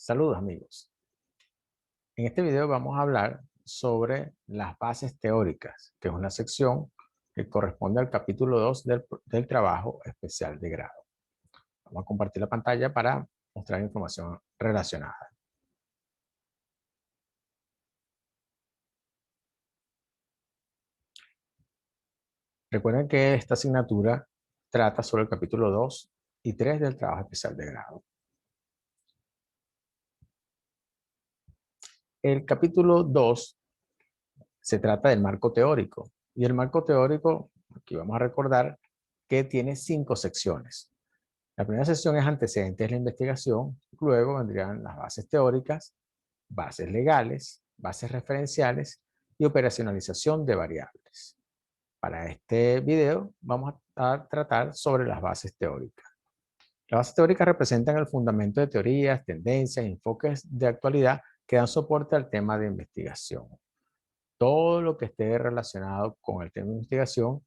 Saludos amigos. En este video vamos a hablar sobre las bases teóricas, que es una sección que corresponde al capítulo 2 del trabajo especial de grado. Vamos a compartir la pantalla para mostrar información relacionada. Recuerden que esta asignatura trata sobre el capítulo 2 y 3 del trabajo especial de grado. El capítulo 2 se trata del marco teórico. Y el marco teórico, aquí vamos a recordar que tiene 5 secciones. La primera sección es antecedentes de la investigación, luego vendrían las bases teóricas, bases legales, bases referenciales y operacionalización de variables. Para este video vamos a tratar sobre las bases teóricas. Las bases teóricas representan el fundamento de teorías, tendencias, enfoques de actualidad que dan soporte al tema de investigación. Todo lo que esté relacionado con el tema de investigación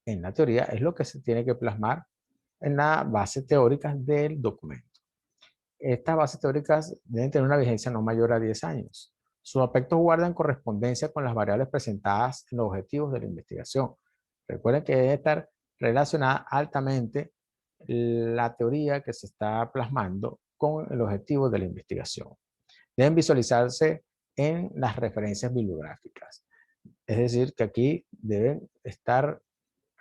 en la teoría es lo que se tiene que plasmar en las bases teóricas del documento. Estas bases teóricas deben tener una vigencia no mayor a 10 años. Sus aspectos guardan correspondencia con las variables presentadas en los objetivos de la investigación. Recuerden que debe estar relacionada altamente la teoría que se está plasmando con el objetivo de la investigación. Deben visualizarse en las referencias bibliográficas. Es decir, que aquí deben estar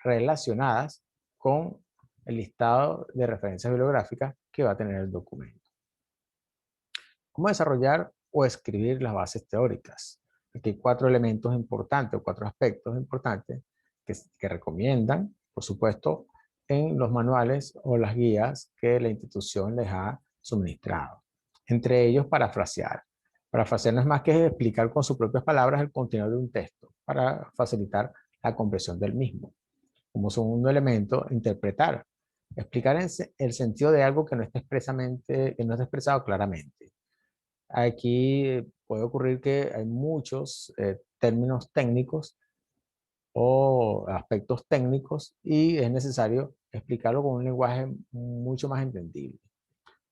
relacionadas con el listado de referencias bibliográficas que va a tener el documento. ¿Cómo desarrollar o escribir las bases teóricas? Aquí hay 4 elementos importantes o 4 aspectos importantes que recomiendan, por supuesto, en los manuales o las guías que la institución les ha suministrado. Entre ellos, parafrasear. Parafrasear no es más que explicar con sus propias palabras el contenido de un texto para facilitar la comprensión del mismo. Como segundo elemento, interpretar. Explicar el sentido de algo que no está expresado claramente. Aquí puede ocurrir que hay muchos términos técnicos o aspectos técnicos y es necesario explicarlo con un lenguaje mucho más entendible.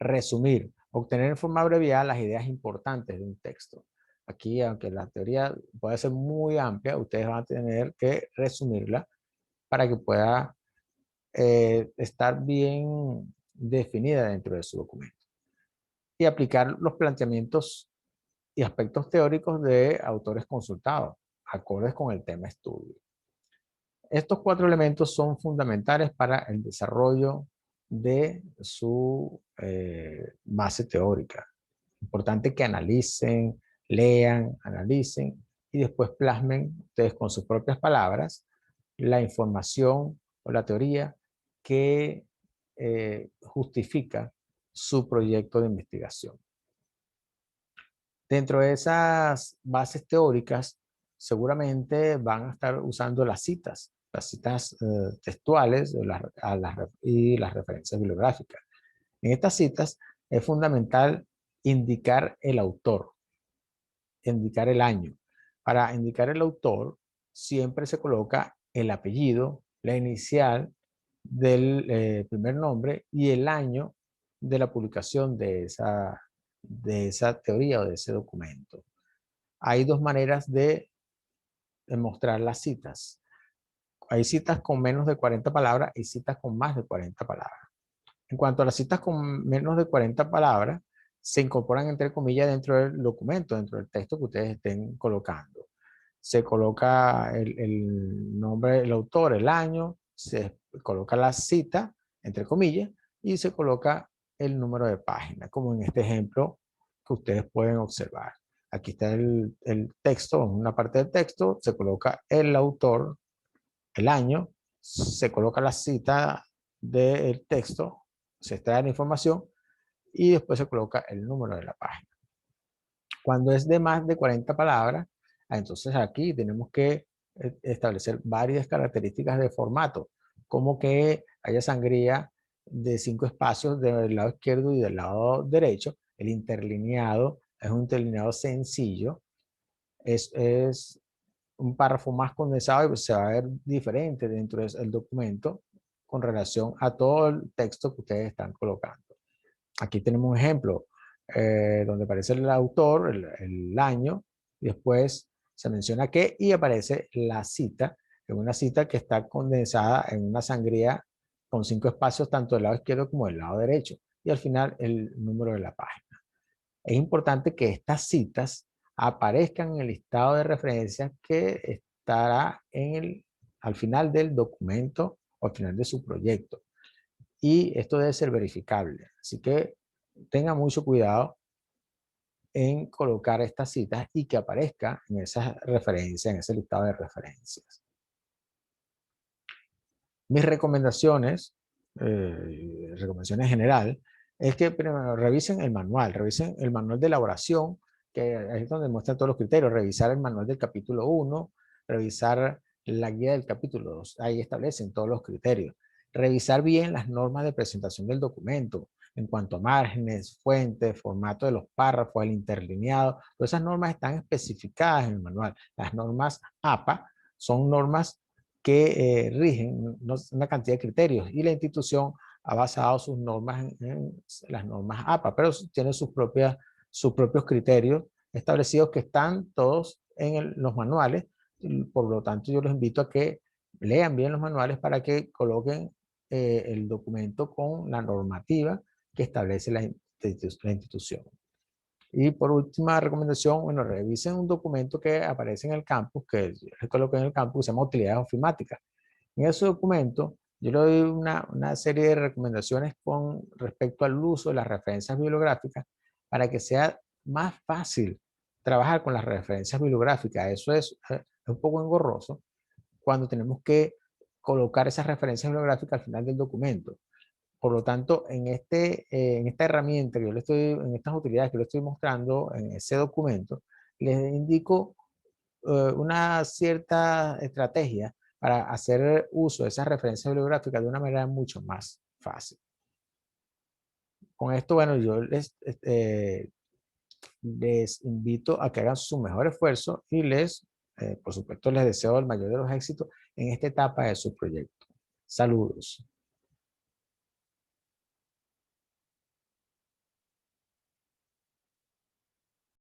Resumir, obtener en forma abreviada las ideas importantes de un texto. Aquí, aunque la teoría puede ser muy amplia, ustedes van a tener que resumirla para que pueda estar bien definida dentro de su documento. Y aplicar los planteamientos y aspectos teóricos de autores consultados, acordes con el tema estudio. Estos 4 elementos son fundamentales para el desarrollo de su base teórica. Importante que analicen, lean, analicen y después plasmen ustedes con sus propias palabras la información o la teoría que justifica su proyecto de investigación. Dentro de esas bases teóricas, seguramente van a estar usando las citas textuales y las referencias bibliográficas. En estas citas es fundamental indicar el autor, indicar el año. Para indicar el autor, siempre se coloca el apellido, la inicial del primer nombre y el año de la publicación de esa teoría o de ese documento. Hay 2 maneras de mostrar las citas. Hay citas con menos de 40 palabras y citas con más de 40 palabras. En cuanto a las citas con menos de 40 palabras, se incorporan entre comillas dentro del documento, dentro del texto que ustedes estén colocando. Se coloca el nombre del autor, el año, se coloca la cita, entre comillas, y se coloca el número de página, como en este ejemplo que ustedes pueden observar. Aquí está el texto, en una parte del texto se coloca el autor, el año, se coloca la cita del texto, se extrae la información y después se coloca el número de la página. Cuando es de más de 40 palabras, entonces aquí tenemos que establecer varias características de formato, como que haya sangría de 5 espacios del lado izquierdo y del lado derecho. El interlineado es un interlineado sencillo, es un párrafo más condensado y se va a ver diferente dentro del documento con relación a todo el texto que ustedes están colocando. Aquí tenemos un ejemplo. donde aparece el autor, el año, y después se menciona qué y aparece la cita, en una cita que está condensada en una sangría con 5 espacios, tanto del lado izquierdo como del lado derecho, y al final el número de la página. Es importante que estas citas aparezcan en el listado de referencias que estará al final del documento o al final de su proyecto. Y esto debe ser verificable. Así que tenga mucho cuidado en colocar estas citas y que aparezca en esas referencias, en ese listado de referencias. Mis recomendaciones, recomendaciones general, es que primero revisen el manual de elaboración, que es donde muestran todos los criterios, revisar el manual del capítulo 1, revisar la guía del capítulo 2, ahí establecen todos los criterios. Revisar bien las normas de presentación del documento, en cuanto a márgenes, fuentes, formato de los párrafos, el interlineado, todas esas normas están especificadas en el manual. Las normas APA son normas que rigen una cantidad de criterios y la institución ha basado sus normas en las normas APA, pero tiene sus propios criterios establecidos que están todos en los manuales. Por lo tanto, yo los invito a que lean bien los manuales para que coloquen el documento con la normativa que establece la institución. Y por última recomendación, bueno, revisen un documento que aparece en el campus, que yo coloqué en el campus, que se llama Utilidades Ofimáticas. En ese documento, yo le doy una serie de recomendaciones con respecto al uso de las referencias bibliográficas para que sea más fácil trabajar con las referencias bibliográficas. Eso es un poco engorroso cuando tenemos que colocar esas referencias bibliográficas al final del documento. Por lo tanto, en esta herramienta que yo le estoy, en estas utilidades que le estoy mostrando en ese documento, les indico una cierta estrategia para hacer uso de esas referencias bibliográficas de una manera mucho más fácil. Con esto, bueno, yo les invito a que hagan su mejor esfuerzo y por supuesto, les deseo el mayor de los éxitos en esta etapa de su proyecto. Saludos.